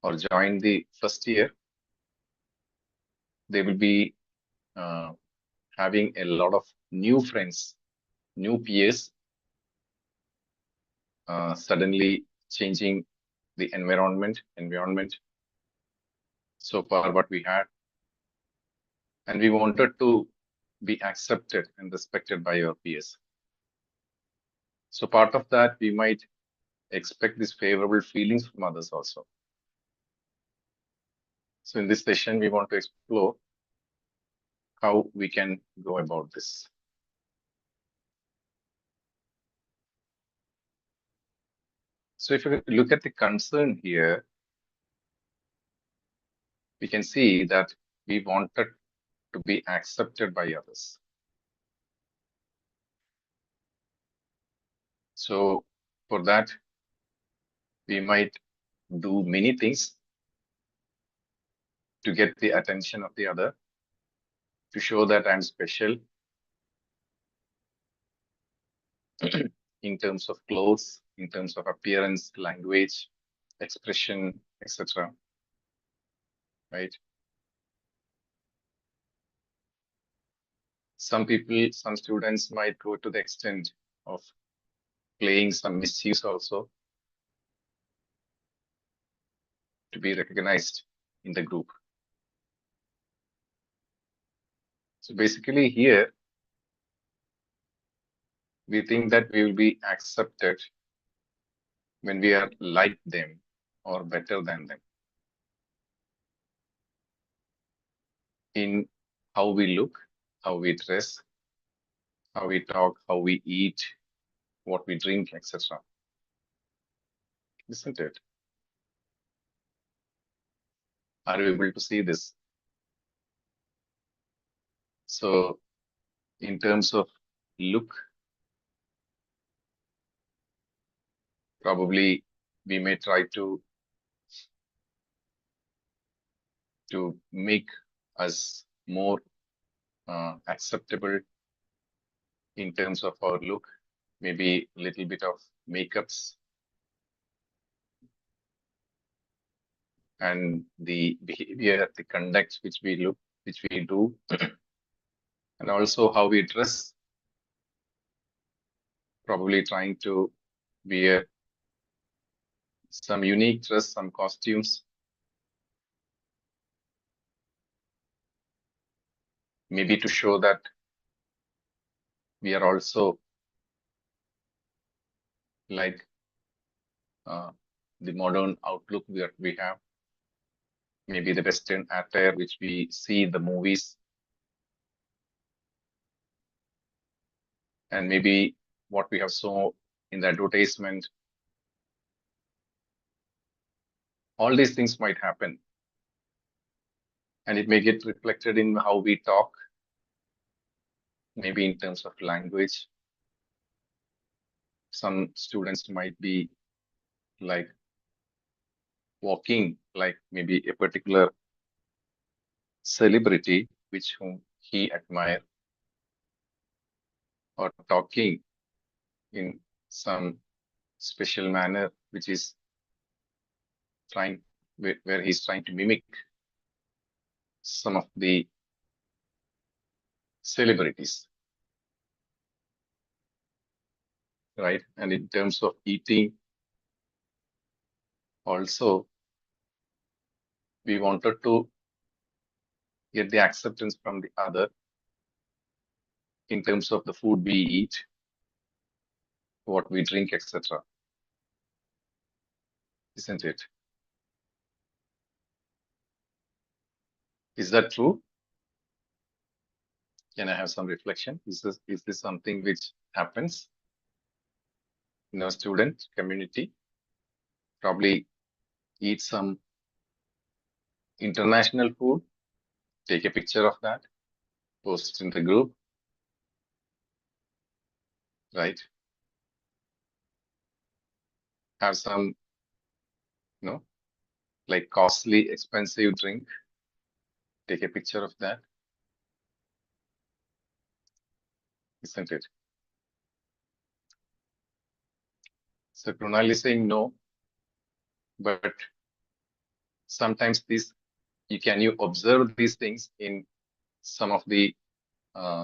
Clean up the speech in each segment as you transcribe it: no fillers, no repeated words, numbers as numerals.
or join the first year, they will be having a lot of new friends, new peers, suddenly changing the environment so far what we had. And we wanted to be accepted and respected by our peers. So part of that, we might expect these favorable feelings from others also. So in this session, we want to explore how we can go about this. So if you look at the concern here, we can see that we wanted to be accepted by others. So for that, we might do many things to get the attention of the other, to show that I'm special in terms of clothes, in terms of appearance, language, expression, etc. Right? Some students might go to the extent of playing some misuse also to be recognized in the group. So basically here, we think that we will be accepted when we are like them or better than them in how we look, how we dress, how we talk, how we eat, what we drink, etc. Isn't it? Are you able to see this? So in terms of look, probably we may try to make us more acceptable in terms of our look, maybe a little bit of makeups and the behavior, the conduct which we do, and also how we dress, probably trying to wear some unique dress, some costumes, maybe to show that we are also like the modern outlook we have, maybe the Western attire which we see in the movies, and maybe what we have saw in the advertisement. All these things might happen, and it may get reflected in how we talk, maybe in terms of language. Some students might be like walking like maybe a particular celebrity which whom he admire, or talking in some special manner which is trying where he's trying to mimic some of the celebrities, right? And in terms of eating also, we wanted to get the acceptance from the other in terms of the food we eat, what we drink, etc. Isn't it? Is that true? Can I have some reflection? Is this something which happens in our student community? Probably eat some international food, take a picture of that, post it in the group, right? Have some, like costly, expensive drink, take a picture of that, isn't it? So Krunal is saying no, but sometimes can you observe these things in some of the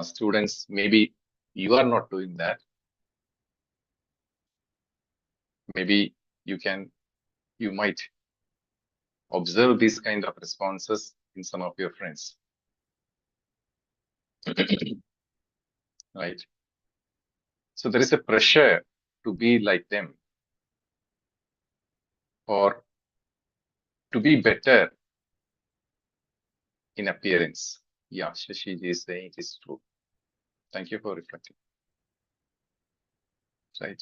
students? Maybe you are not doing that. Maybe you might observe these kind of responses in some of your friends. Right? So there is a pressure to be like them or to be better in appearance. Yeah, Shashi is saying it is true. Thank you for reflecting. Right.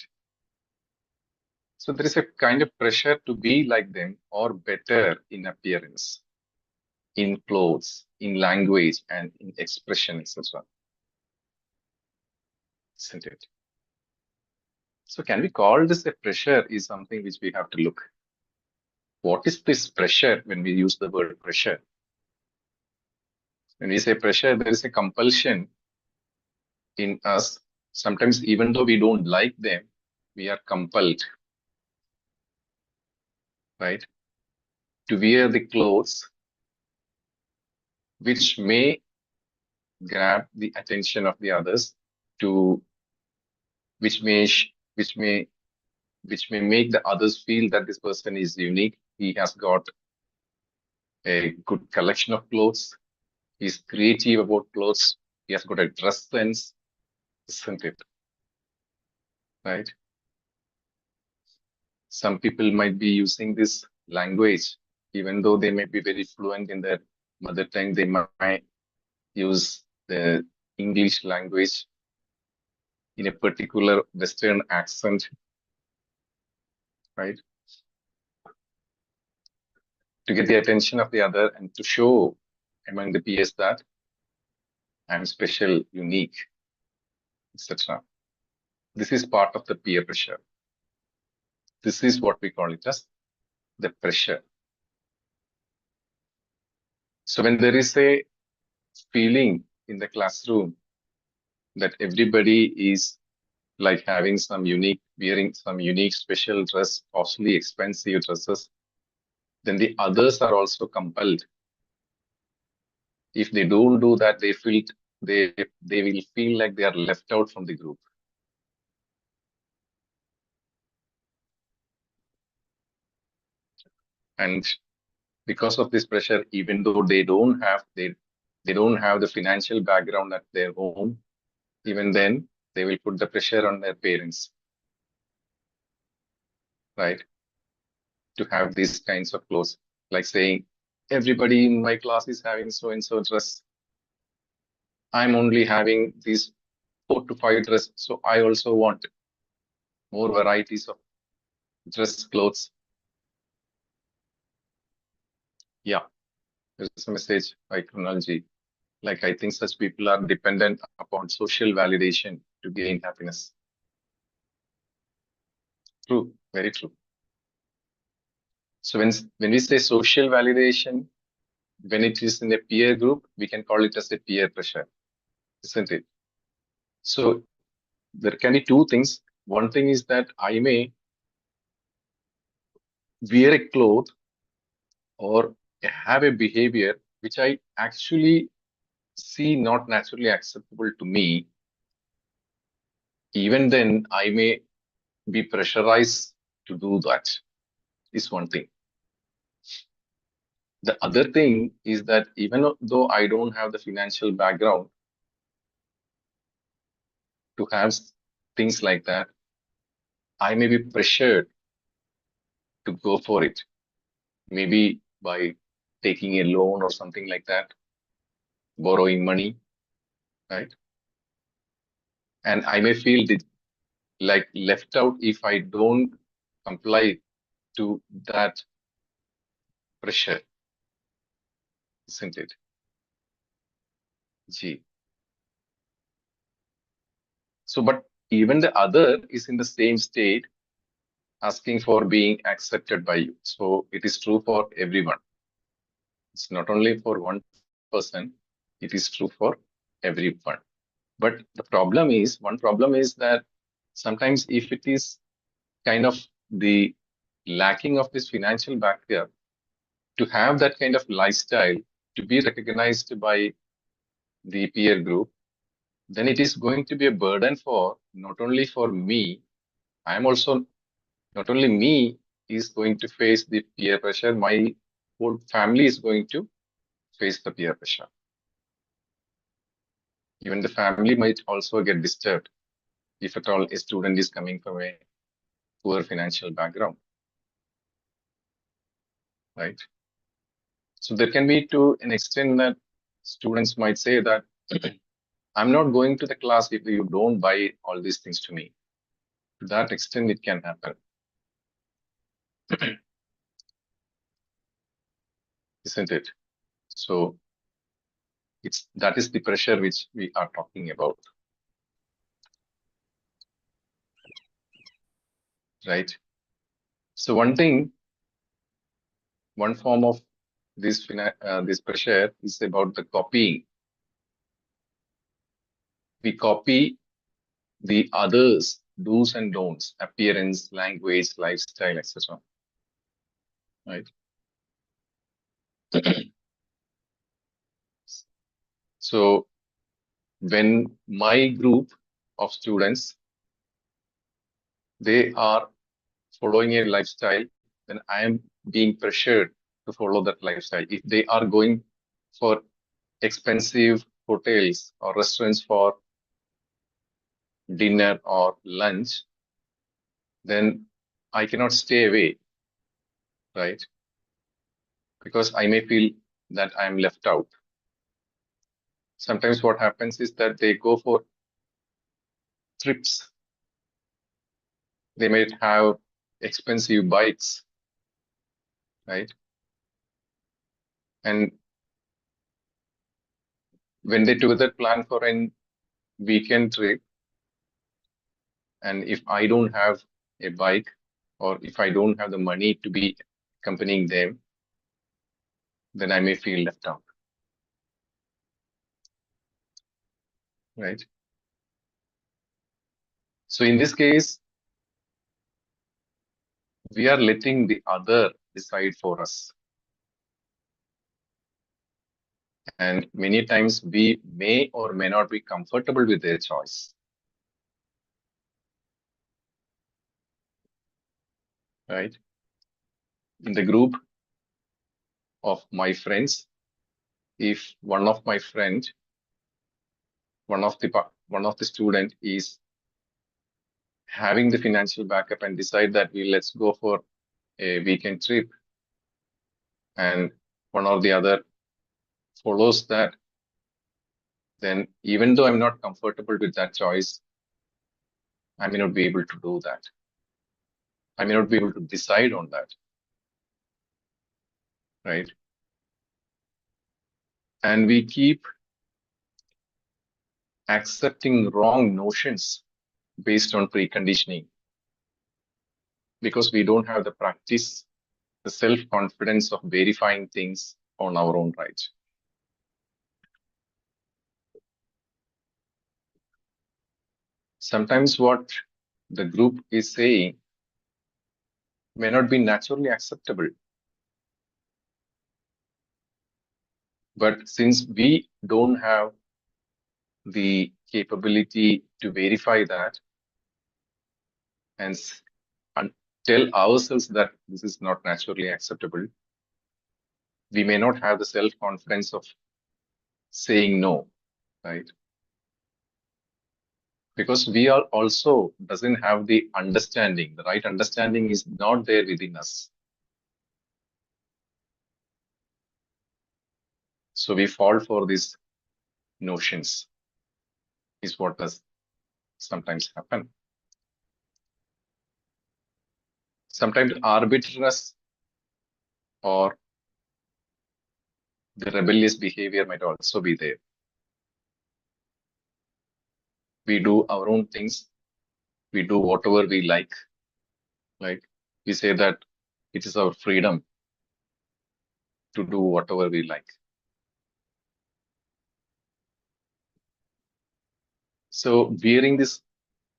So there is a kind of pressure to be like them or better in appearance, in clothes, in language, and in expression, etc. Isn't it? So can we call this a pressure is something which we have to look. What is this pressure when we use the word pressure? When we say pressure, there is a compulsion in us. Sometimes even though we don't like them, we are compelled, right, to wear the clothes which may grab the attention of the others, to which may sh- which may make the others feel that this person is unique. He has got a good collection of clothes. He's creative about clothes. He has got a dress sense, isn't it? Right? Some people might be using this language, even though they may be very fluent in their mother tongue, they might use the English language in a particular Western accent, right? To get the attention of the other and to show among the peers that I'm special, unique, etc. This is part of the peer pressure. This is what we call it as the pressure. So when there is a feeling in the classroom that everybody is like having some unique, wearing some unique special dress, costly, expensive dresses, then the others are also compelled. If they don't do that, they they will feel like they are left out from the group. And because of this pressure, even though they don't have the financial background at their home, even then they will put the pressure on their parents, right, to have these kinds of clothes, like saying everybody in my class is having so and so dress, I'm only having these 4 to 5 dress, so I also want more varieties of dress clothes. Yeah, there's a message by chronology. Like, I think such people are dependent upon social validation to gain happiness. True, very true. So when we say social validation, when it is in a peer group, we can call it as a peer pressure, isn't it? So there can be two things. One thing is that I may wear a cloth or have a behavior which I actually see not naturally acceptable to me. Even then, I may be pressurized to do that, is one thing. The other thing is that even though I don't have the financial background to have things like that, I may be pressured to go for it, maybe by taking a loan or something like that, borrowing money, right? And I may feel like left out if I don't comply to that pressure, isn't it? Gee. So, but even the other is in the same state, asking for being accepted by you. So it is true for everyone. It's not only for one person, it is true for everyone. But one problem is that sometimes if it is kind of the lacking of this financial backup, to have that kind of lifestyle to be recognized by the peer group, then it is going to be a burden for not only for me, I am also not only me is going to face the peer pressure, my whole family is going to face the peer pressure. Even the family might also get disturbed if at all a student is coming from a poor financial background, right? So there can be to an extent that students might say that I'm not going to the class if you don't buy all these things to me. To that extent, it can happen, isn't it? So that is the pressure which we are talking about, right? So one form of this pressure is about the copying. We copy the others' do's and don'ts, appearance, language, lifestyle, etc. Right? So when my group of students, they are following a lifestyle, then I am being pressured to follow that lifestyle. If they are going for expensive hotels or restaurants for dinner or lunch, then I cannot stay away, right? Because I may feel that I am left out. Sometimes what happens is that they go for trips. They might have expensive bikes, right? And when they together plan for a weekend trip, and if I don't have a bike or if I don't have the money to be accompanying them, then I may feel left out, right? So in this case, we are letting the other decide for us. And many times we may or may not be comfortable with their choice, right? In the group of my friends, if one of my friend, one of the student is having the financial backup and decide that let's go for a weekend trip, and one or the other follows that, then even though I'm not comfortable with that choice, I may not be able to do that. I may not be able to decide on that, right? And we keep accepting wrong notions based on preconditioning because we don't have the practice, the self-confidence of verifying things on our own right. Sometimes what the group is saying may not be naturally acceptable. But since we don't have the capability to verify that and tell ourselves that this is not naturally acceptable, we may not have the self-confidence of saying no, right? Because we are also doesn't have the understanding, the right understanding is not there within us. So we fall for these notions, is what does sometimes happen. Sometimes arbitrariness or the rebellious behavior might also be there. We do our own things. We do whatever we like. Like we say that it is our freedom to do whatever we like. So wearing this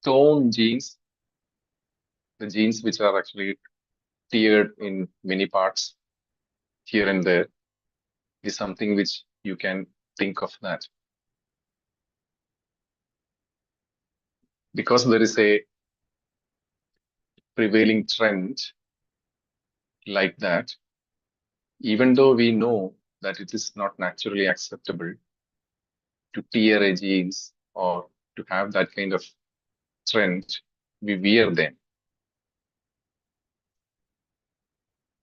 tone jeans, the jeans which are actually tiered in many parts, here and there is something which you can think of that. Because there is a prevailing trend like that, even though we know that it is not naturally acceptable to tear a jeans or to have that kind of trend, we wear them.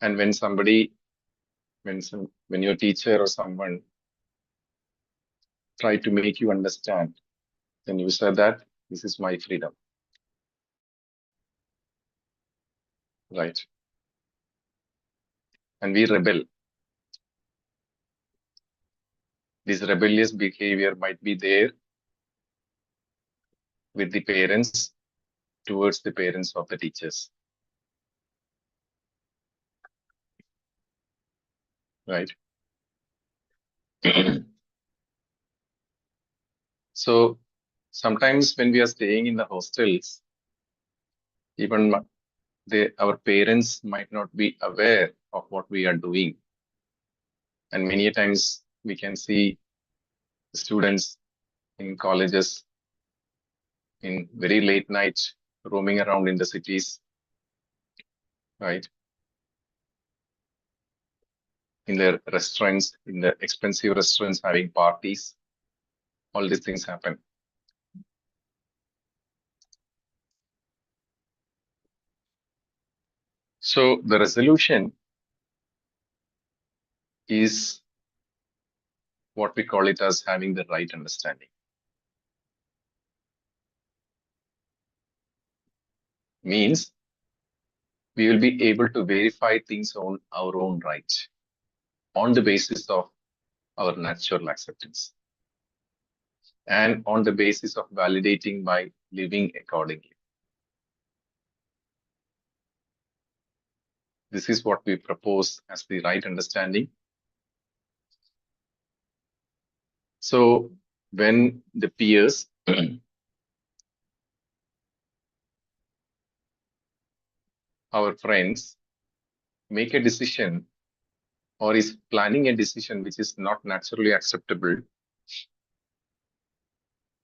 And when your teacher or someone try to make you understand, then you say that this is my freedom, right? And we rebel. This rebellious behavior might be there with the parents towards the parents of the teachers, right? So sometimes when we are staying in the hostels, even our parents might not be aware of what we are doing. And many times we can see students in colleges in very late night roaming around in the cities, right? In the restaurants, in the expensive restaurants, having parties, all these things happen. So the resolution is what we call it as having the right understanding. Means we will be able to verify things on our own right on the basis of our natural acceptance and on the basis of validating by living accordingly. This is what we propose as the right understanding. So when the peers our friends make a decision or is planning a decision which is not naturally acceptable,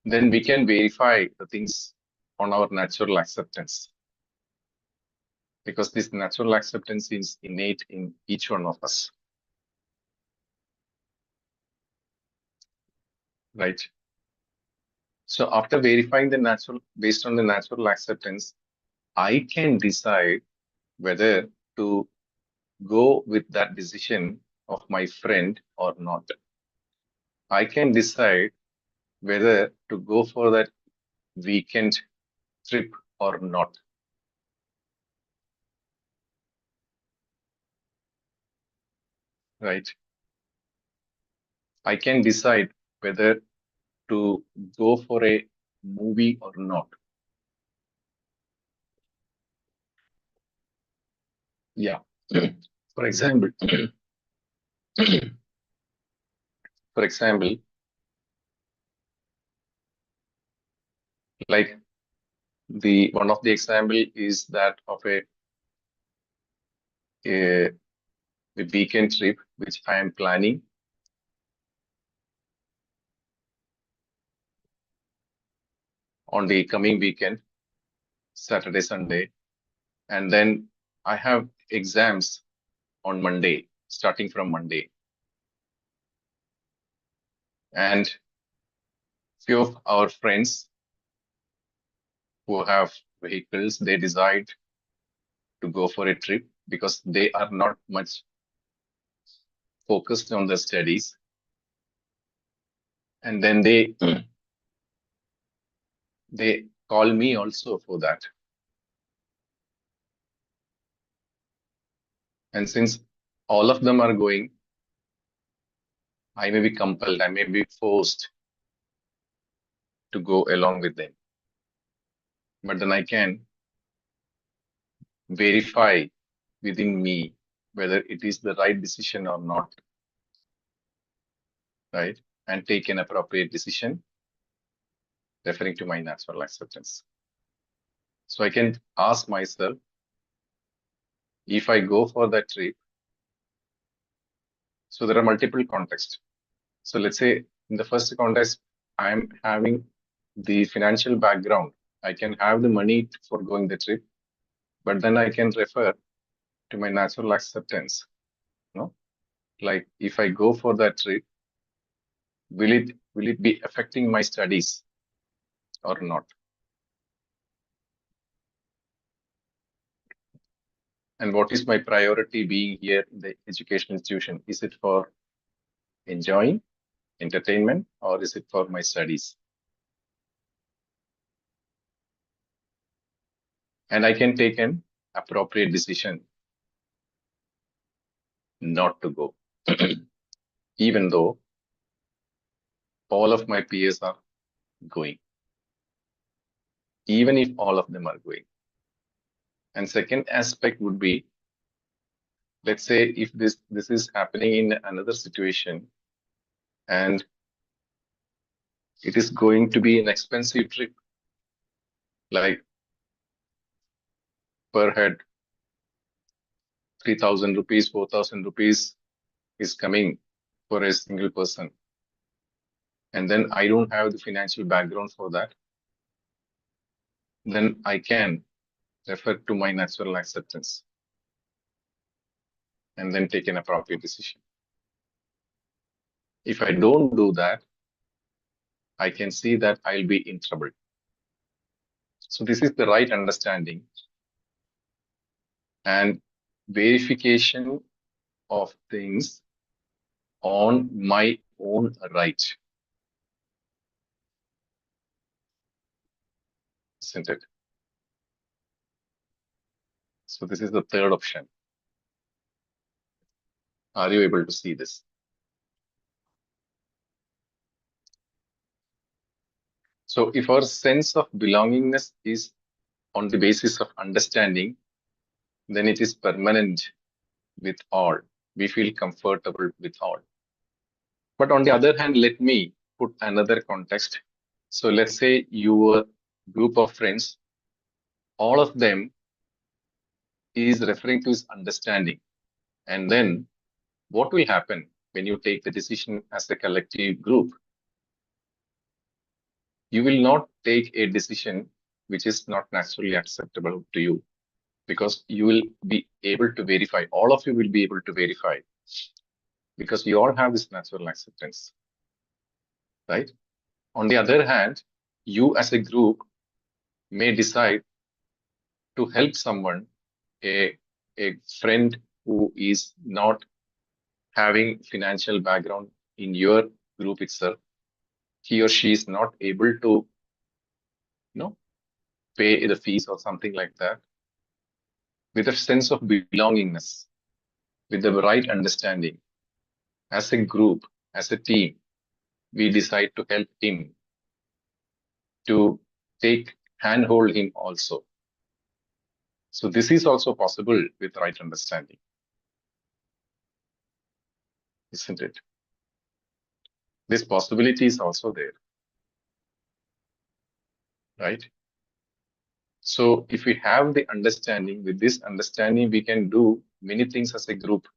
then we can verify the things on our natural acceptance, because this natural acceptance is innate in each one of us, right? So after verifying the natural, based on the natural acceptance, I can decide whether to go with that decision of my friend or not. I can decide whether to go for that weekend trip or not. Right? I can decide whether to go for a movie or not. Yeah. For example, for example, like the one of the example is that of a weekend trip which I am planning on the coming weekend, Saturday, Sunday, and then I have exams on Monday, starting from Monday. And few of our friends who have vehicles, they decide to go for a trip because they are not much focused on their studies. And then they call me also for that. And since all of them are going, I may be compelled, I may be forced to go along with them. But then I can verify within me whether it is the right decision or not, right? And take an appropriate decision referring to my natural acceptance. So I can ask myself, if I go for that trip, So there are multiple contexts. So let's say in the first context, I'm having the financial background. I can have the money for going the trip, but then I can refer to my natural acceptance. No, like if I go for that trip, will it be affecting my studies or not? And what is my priority being here in the educational institution? Is it for enjoying entertainment or is it for my studies? And I can take an appropriate decision not to go, even though all of my peers are going, even if all of them are going. And second aspect would be, let's say if this is happening in another situation and it is going to be an expensive trip, like per head 3,000 rupees, 4,000 rupees is coming for a single person. And then I don't have the financial background for that. Then I can refer to my natural acceptance and then take an appropriate decision. If I don't do that, I can see that I'll be in trouble. So this is the right understanding and verification of things on my own right, isn't it? So this is the third option. Are you able to see this? So if our sense of belongingness is on the basis of understanding, then it is permanent with all. We feel comfortable with all. But on the other hand, let me put another context. So let's say your group of friends, all of them is referring to his understanding. And then what will happen when you take the decision as a collective group? You will not take a decision which is not naturally acceptable to you because you will be able to verify, all of you will be able to verify because you all have this natural acceptance, right? On the other hand, you as a group may decide to help someone, a friend who is not having financial background in your group itself. He or she is not able to, pay the fees or something like that. With a sense of belongingness, with the right understanding, as a group, as a team, we decide to help him, to handhold him also. So this is also possible with right understanding, isn't it? This possibility is also there, right? So if we have the understanding, with this understanding, we can do many things as a group.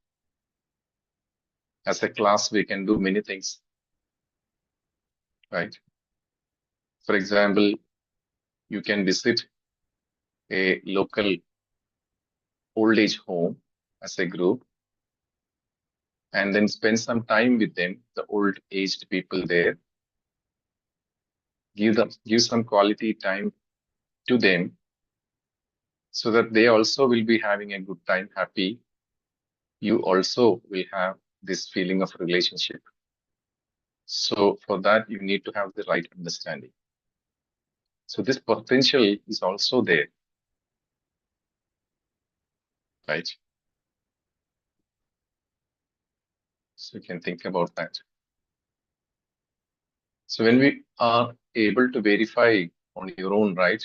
As a class, we can do many things, right? For example, you can visit a local old age home as a group and then spend some time with them, the old aged people there, give some quality time to them so that they also will be having a good time, happy. You also will have this feeling of relationship. So for that, you need to have the right understanding. So this potential is also there, right? So you can think about that. So when we are able to verify on your own, right,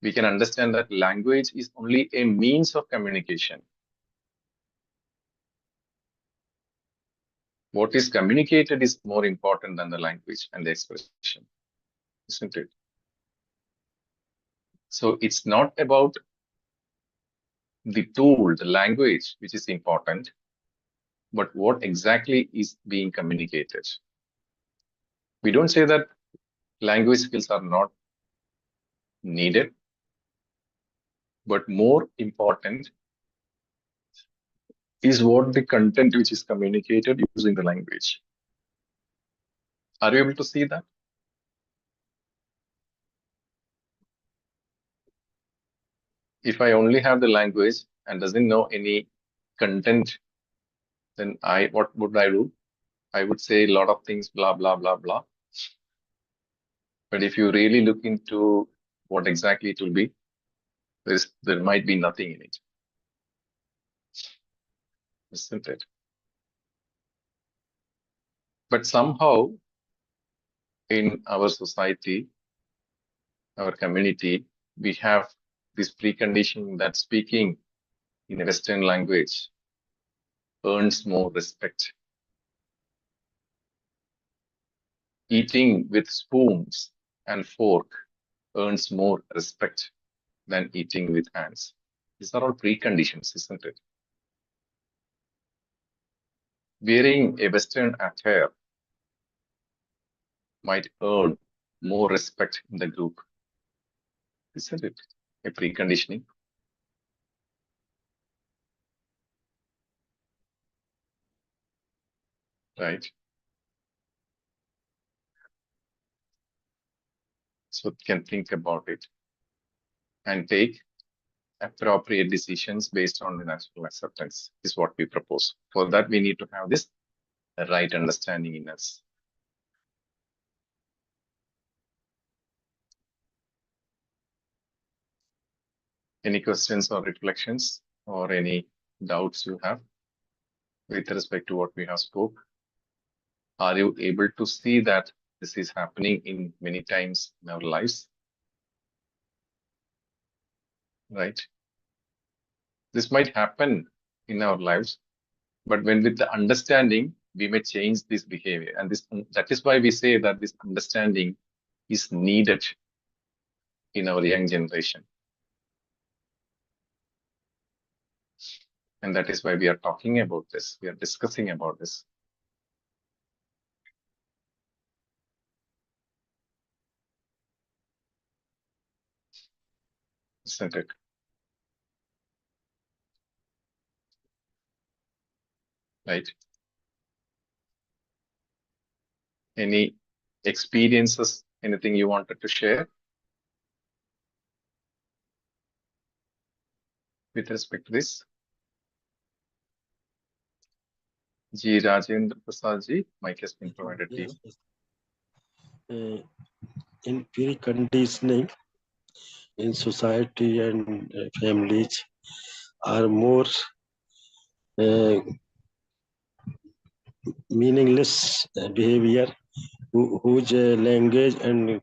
we can understand that language is only a means of communication. What is communicated is more important than the language and the expression, isn't it? So it's not about the tool, the language, which is important. but what exactly is being communicated. We don't say that language skills are not needed, but more important is what the content which is communicated using the language. Are you able to see that? If I only have the language and doesn't know any content, then what would I do? I would say a lot of things, blah, blah, blah, blah. But if you really look into what exactly it will be, there might be nothing in it, isn't it? But somehow in our society, our community, we have this precondition that speaking in a Western language earns more respect. Eating with spoons and fork earns more respect than eating with hands. These are all preconditions, isn't it? Wearing a Western attire might earn more respect in the group, isn't it? A preconditioning. Right? So you can think about it and take appropriate decisions based on the natural acceptance is what we propose. For that, we need to have this right understanding in us. Any questions or reflections or any doubts you have with respect to what we have spoke? Are you able to see that this is happening in many times in our lives? Right? This might happen in our lives, but when with the understanding, we may change this behavior. And that is why we say that this understanding is needed in our young generation. And that is why we are talking about this. We are discussing about this. Isn't it? Right? Any experiences, anything you wanted to share with respect to this? Ji Rajendra Prasad ji, mic has been provided to you. In preconditioning in society and families are more meaningless behavior whose language and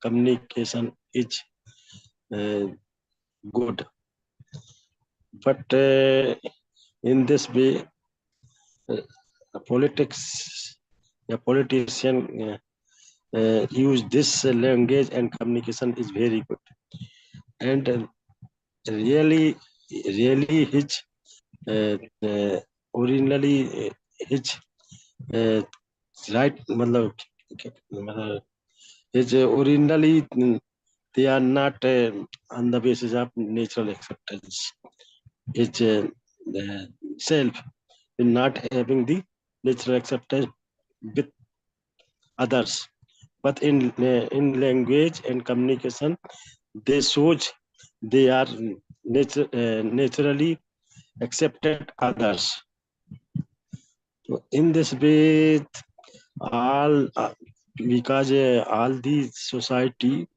communication is good. But in this way, a politician use this language and communication is very good. And really his originally his right is originally they are not on the basis of natural acceptance. It's self not having the natural acceptance with others, but in language and communication they shows they are naturally accepted others. So in this way, all because all the society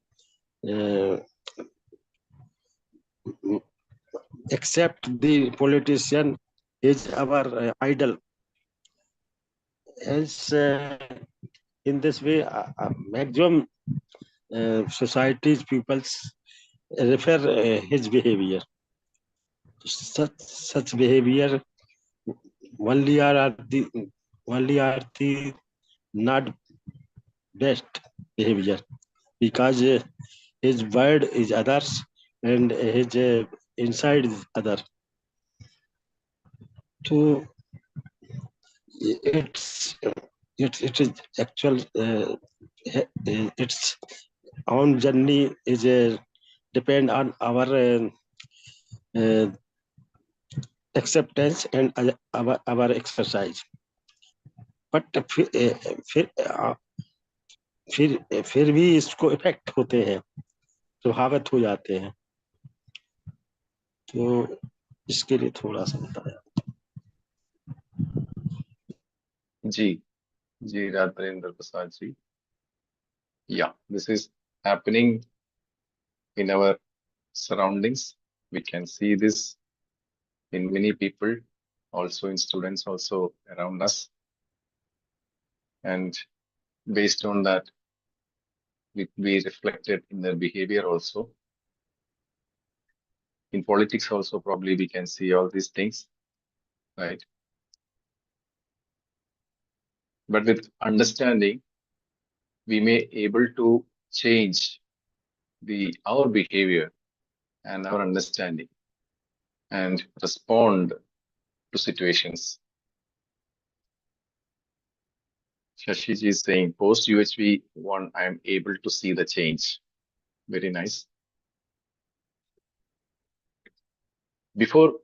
except the politician is our idol. As in this way, maximum societies peoples refer his behavior. Such behavior only are the not best behavior, because his word is others and his inside is other. So it is actual its own journey is depend on our acceptance and our exercise. But फिर भी इसको effect होते हैं, प्रभावित हो जाते हैं, तो इसके लिए थोड़ा सा बताया। जी जी Rajendra Prasad ji, yeah, this is happening in our surroundings. We can see this in many people, also in students, also around us, and based on that we reflected in their behavior also. In politics also probably we can see all these things, right? But with understanding we may able to change our behavior and our understanding and respond to situations. Shashi ji is saying post UHV 1 I am able to see the change. Very nice. Before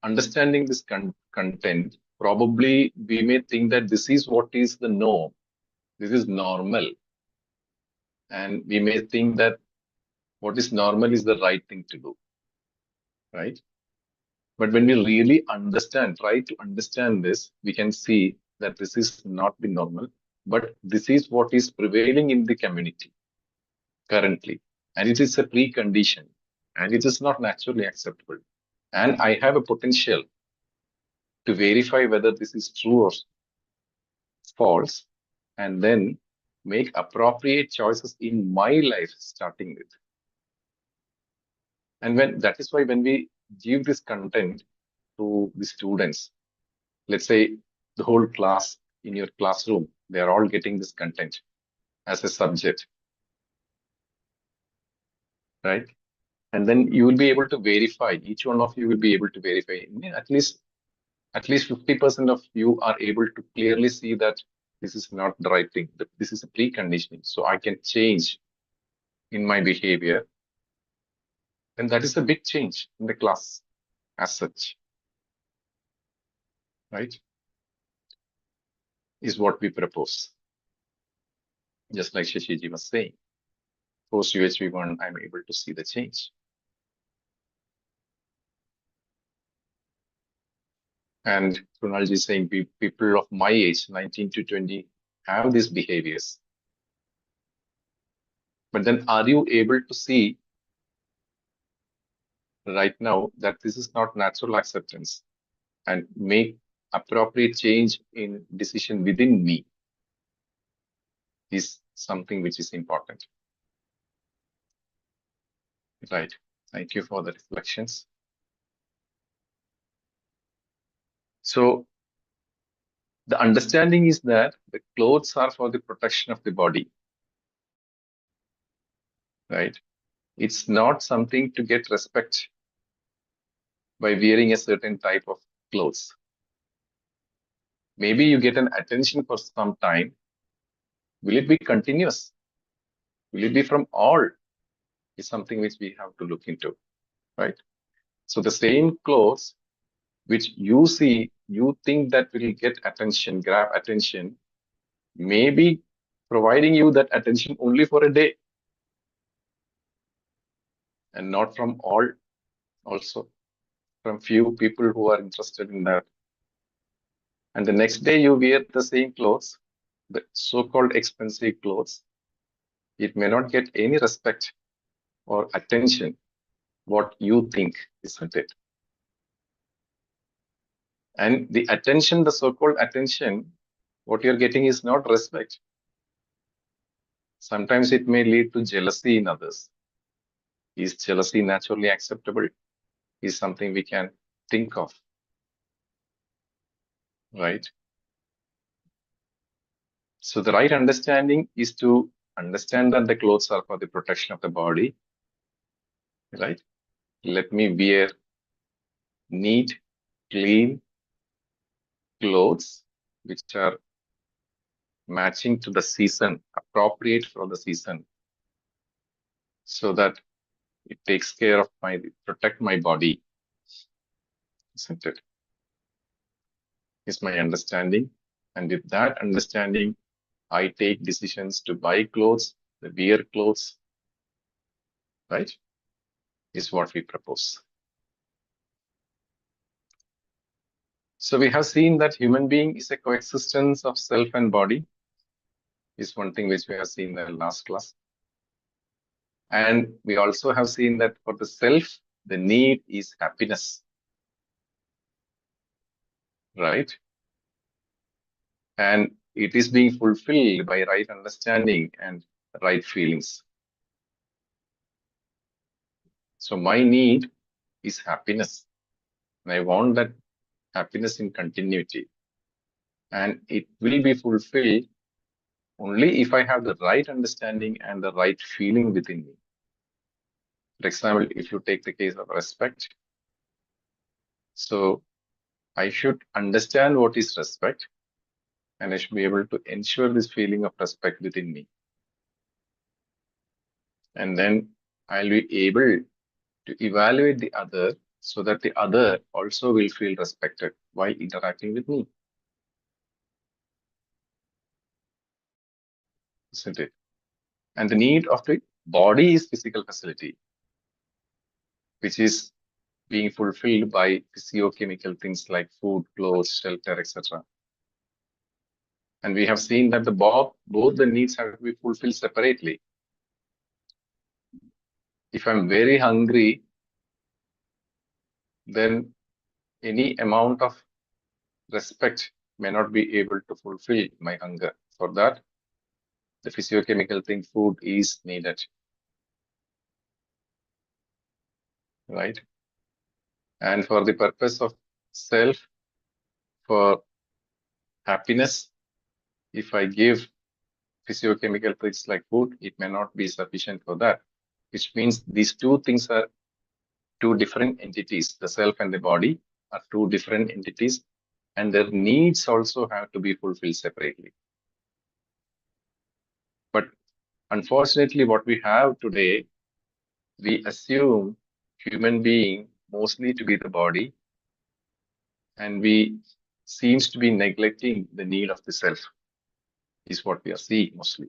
understanding this content, probably we may think that this is what is the norm, this is normal, and we may think that what is normal is the right thing to do, right? But when we really try to understand this, we can see that this is not the normal, but this is what is prevailing in the community currently, and it is a precondition, and it is not naturally acceptable. And I have a potential to verify whether this is true or false, and then make appropriate choices in my life, starting with. And that is why when we give this content to the students, let's say the whole class in your classroom, they are all getting this content as a subject, right? And then you will be able to verify, each one of you will be able to verify, at least 50% of you are able to clearly see that this is not the right thing, that this is a preconditioning, so I can change in my behavior. And that is a big change in the class as such, right? Is what we propose. Just like Shashiji was saying, post UHV 1, I'm able to see the change. And Krunalji is saying people of my age, 19 to 20, have these behaviors. But then are you able to see right now that this is not natural acceptance and make appropriate change in decision within me is something which is important, right? Thank you for the reflections. So the understanding is that the clothes are for the protection of the body, right? It's not something to get respect by wearing a certain type of clothes. Maybe you get an attention for some time. Will it be continuous? Will it be from all? Is something which we have to look into, right? So the same clothes which you see, you think that will get attention, grab attention, may be providing you that attention only for a day and not from all, also from few people who are interested in that. And the next day you wear the same clothes, the so-called expensive clothes, it may not get any respect or attention what you think, isn't it? And the attention, the so-called attention, what you're getting is not respect. Sometimes it may lead to jealousy in others. Is jealousy naturally acceptable? Is something we can think of, right? So the right understanding is to understand that the clothes are for the protection of the body, right? Let me wear neat, clean, clothes which are matching to the season, appropriate for the season, so that it takes care of protect my body, isn't it? Is my understanding. And with that understanding, I take decisions to buy clothes, to wear clothes, right? Is what we propose. So we have seen that human being is a coexistence of self and body, is one thing which we have seen in the last class. And we also have seen that for the self, the need is happiness, right? And it is being fulfilled by right understanding and right feelings. So my need is happiness. And I want that happiness in continuity. And it will be fulfilled only if I have the right understanding and the right feeling within me. For example, if you take the case of respect, so I should understand what is respect, and I should be able to ensure this feeling of respect within me. And then I'll be able to evaluate the other so that the other also will feel respected while interacting with me. Isn't it? And the need of the body is physical facility, which is being fulfilled by physiochemical things like food, clothes, shelter, etc. And we have seen that both the needs have to be fulfilled separately. If I'm very hungry, then any amount of respect may not be able to fulfill my hunger. For that, the physiochemical thing, food, is needed, right? And for the purpose of self, for happiness, if I give physiochemical things like food, it may not be sufficient for that, which means these two things are two different entities. The self and the body are two different entities, and their needs also have to be fulfilled separately. But unfortunately, what we have today, we assume human being mostly to be the body, and we seems to be neglecting the need of the self, is what we are seeing mostly.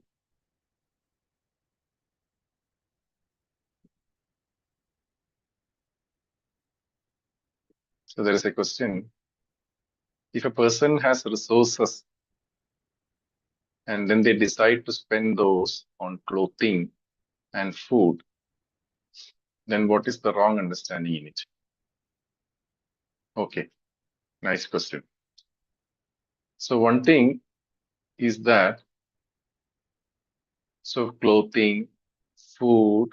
So there is a question: if a person has resources and then they decide to spend those on clothing and food, then what is the wrong understanding in it? Okay, nice question. So one thing is that, so clothing, food,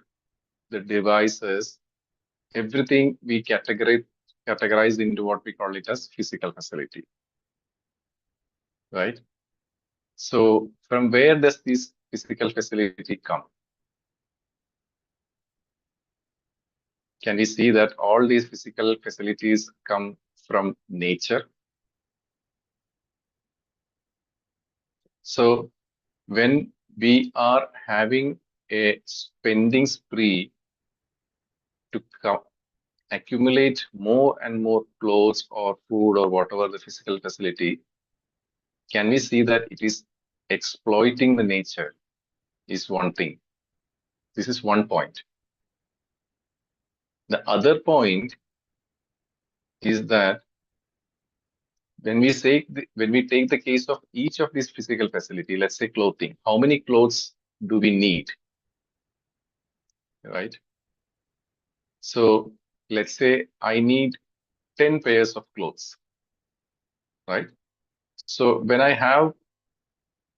the devices, everything we categorize into what we call it as physical facility, right? So from where does this physical facility come? Can we see that all these physical facilities come from nature? So when we are having a spending spree to accumulate more and more clothes or food or whatever the physical facility, can we see that it is exploiting the nature? Is one thing. This is one point. The other point is that when we take the case of each of these physical facility, let's say clothing, how many clothes do we need, right? So let's say I need 10 pairs of clothes, right? So when I have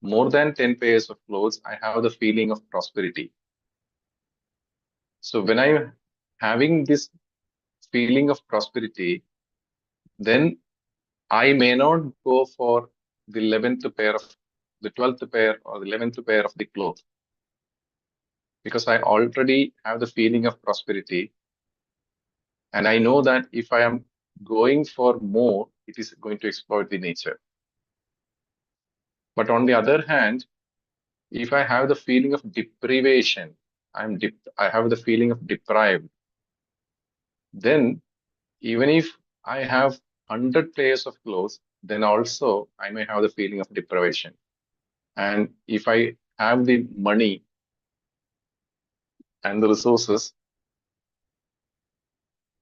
more than 10 pairs of clothes, I have the feeling of prosperity. So when I'm having this feeling of prosperity, then I may not go for the 11th pair of the 12th pair or the 11th pair of the clothes, because I already have the feeling of prosperity. And I know that if I am going for more, it is going to exploit the nature. But on the other hand, if I have the feeling of deprivation, I have the feeling of deprived, then even if I have 100 pairs of clothes, then also I may have the feeling of deprivation. And if I have the money and the resources,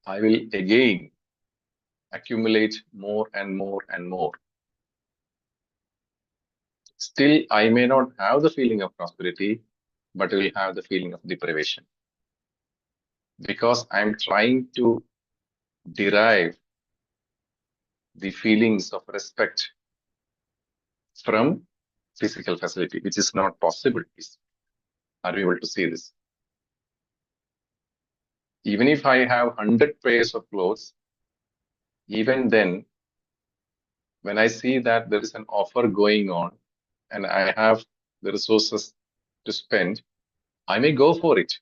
I will again accumulate more and more and more. Still, I may not have the feeling of prosperity, but will have the feeling of deprivation. Because I'm trying to derive the feelings of respect from physical facility, which is not possible. Are we able to see this? Even if I have 100 pairs of clothes, even then, when I see that there is an offer going on and I have the resources to spend, I may go for it.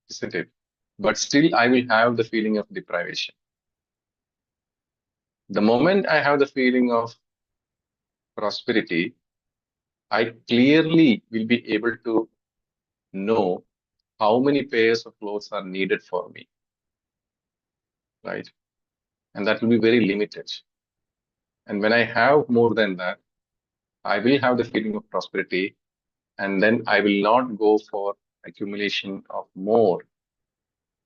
Isn't it? But still, I will have the feeling of deprivation. The moment I have the feeling of prosperity, I clearly will be able to know how many pairs of clothes are needed for me, right? And that will be very limited. And when I have more than that, I will have the feeling of prosperity, and then I will not go for accumulation of more,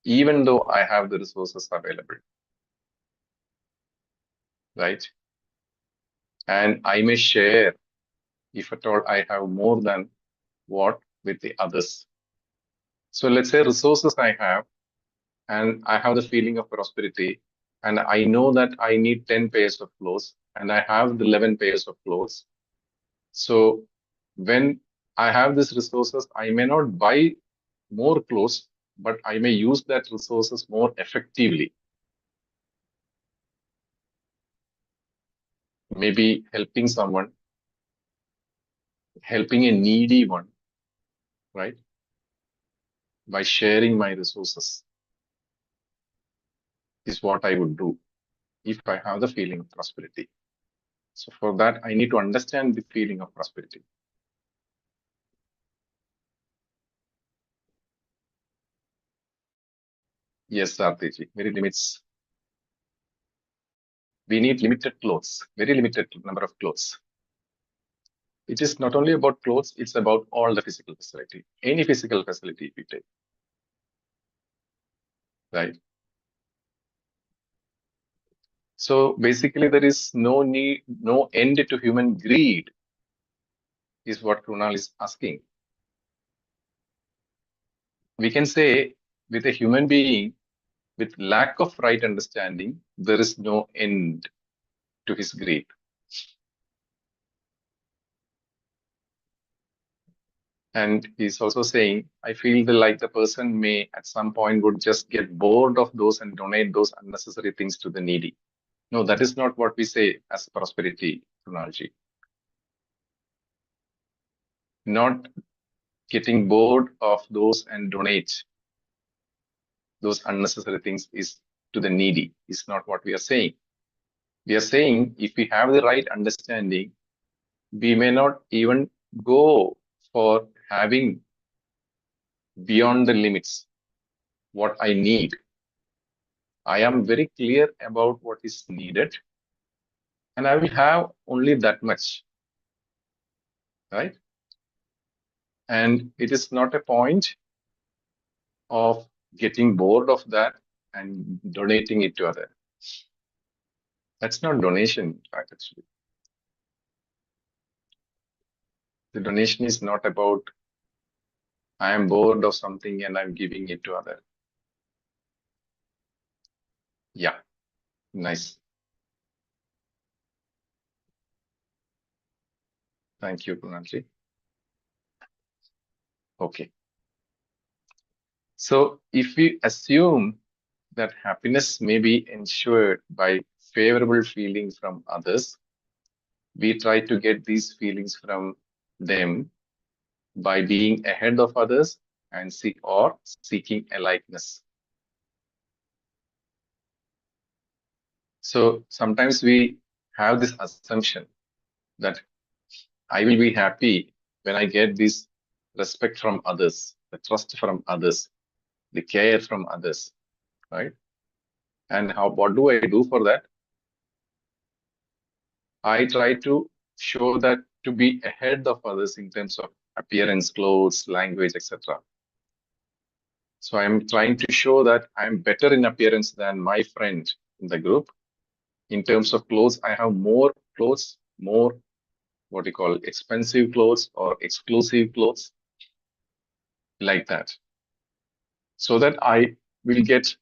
even though I have the resources available, right? And I may share, if at all I have more than what, with the others. So let's say resources I have, and I have the feeling of prosperity, and I know that I need 10 pairs of clothes, and I have the 11 pairs of clothes. So when I have these resources, I may not buy more clothes, but I may use that resources more effectively. Maybe helping someone, helping a needy one, right? By sharing my resources is what I would do if I have the feeling of prosperity. So for that, I need to understand the feeling of prosperity. Yes, Sarthiji, very limits. We need limited clothes, very limited number of clothes. It is not only about clothes, it's about all the physical facility, any physical facility we take, right? So basically, there is no need, no end to human greed, is what Krunal is asking. We can say with a human being with lack of right understanding, there is no end to his greed. And he's also saying, I feel like the person may at some point would just get bored of those and donate those unnecessary things to the needy. No, that is not what we say as prosperity, Krunalji. Not getting bored of those and donate those unnecessary things is to the needy is not what we are saying. We are saying if we have the right understanding, we may not even go for having beyond the limits what I need. I am very clear about what is needed, and I will have only that much, right? And it is not a point of getting bored of that and donating it to others. That's not donation, in fact, actually. The donation is not about I am bored of something and I'm giving it to others. Yeah, nice. Thank you, Kunalji. Okay. So if we assume that happiness may be ensured by favorable feelings from others, we try to get these feelings from them by being ahead of others and seeking a likeness. So sometimes we have this assumption that I will be happy when I get this respect from others, the trust from others, the care from others, right? And what do I do for that? I try to show that to be ahead of others in terms of appearance, clothes, language, etc. So I'm trying to show that I'm better in appearance than my friend in the group. In terms of clothes, I have more clothes, more what you call expensive clothes or exclusive clothes, like that, so that I will get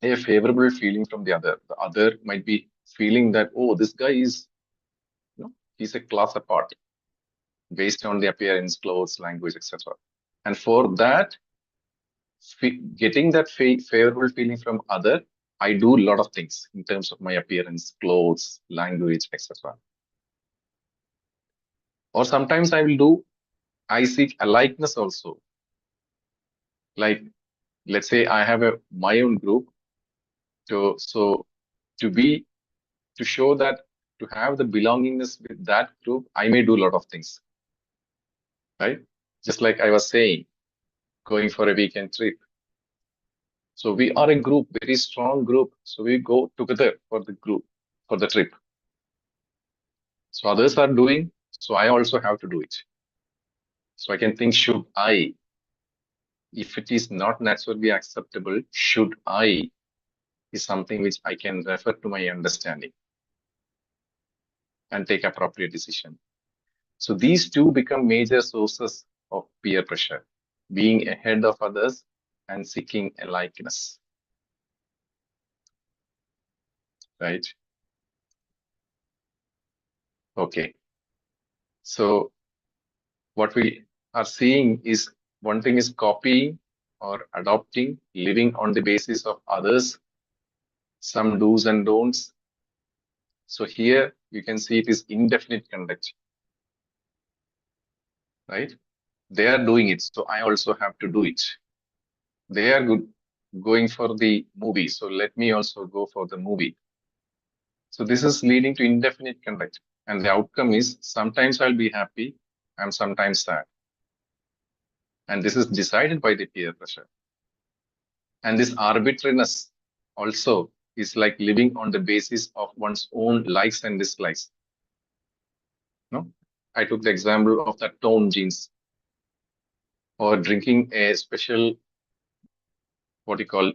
a favorable feeling from the other. The other might be feeling that, oh, this guy is, he's a class apart based on the appearance, clothes, language, etc. And for that, getting that favorable feeling from other, I do a lot of things in terms of my appearance, clothes, language, etc. Or sometimes I seek a likeness also. Like, let's say I have my own group, to show that, to have the belongingness with that group, I may do a lot of things, right? Just like I was saying, going for a weekend trip. So we are a group, very strong group. So we go together for the group, for the trip. So others are doing, so I also have to do it. So I can think, should I, if it is not naturally acceptable, should I, is something which I can refer to my understanding and take appropriate decision. So these two become major sources of peer pressure, being ahead of others and seeking a likeness, right? Okay. So what we are seeing is, one thing is copying or adopting, living on the basis of others, some do's and don'ts. So here you can see it is indefinite conduct, right? They are doing it, so I also have to do it. They are going for the movie, so let me also go for the movie. So this is leading to indefinite conduct. And the outcome is, sometimes I'll be happy and sometimes sad. And this is decided by the peer pressure. And this arbitrariness also is like living on the basis of one's own likes and dislikes. No? I took the example of that torn jeans, or drinking a special, what you call,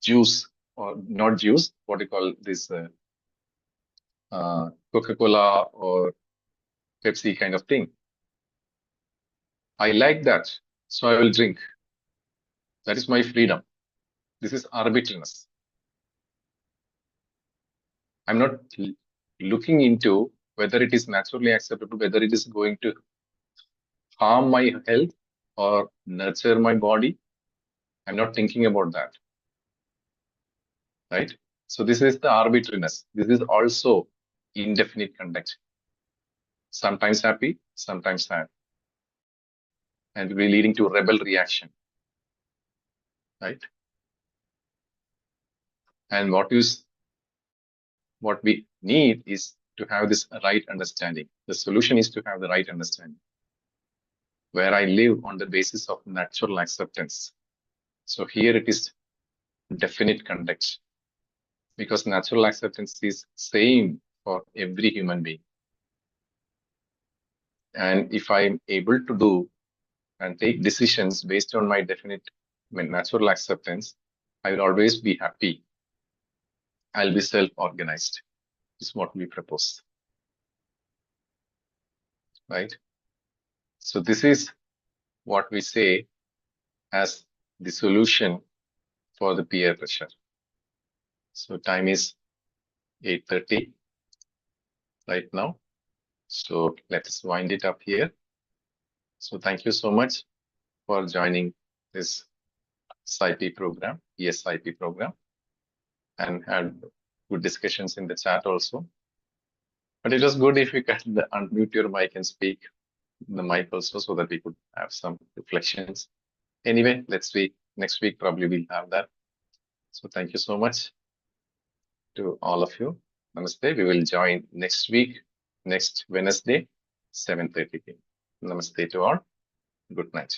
juice, or not juice, what you call this, Coca-Cola or Pepsi kind of thing. I like that, so I will drink. That is my freedom. This is arbitrariness. I'm not looking into whether it is naturally acceptable, whether it is going to harm my health or nurture my body. I'm not thinking about that, right? So this is the arbitrariness. This is also indefinite conduct. Sometimes happy, sometimes sad, and will be leading to rebel reaction, right? And what we need is to have this right understanding. The solution is to have the right understanding, where I live on the basis of natural acceptance. So here it is definite context, because natural acceptance is same for every human being. And if I'm able to do and take decisions based on my natural acceptance, I will always be happy. I'll be self-organized, is what we propose, right? So this is what we say as the solution for the peer pressure. So time is 8:30 right now. So let us wind it up here. So thank you so much for joining this SIP program, eSIP program, and had good discussions in the chat also. But it was good if you can unmute your mic and speak in the mic also, so that we could have some reflections. Anyway, let's see. Next week probably we'll have that. So thank you so much. to all of you. Namaste. We will join next week, next Wednesday, 7:30 p.m. Namaste to all. Good night.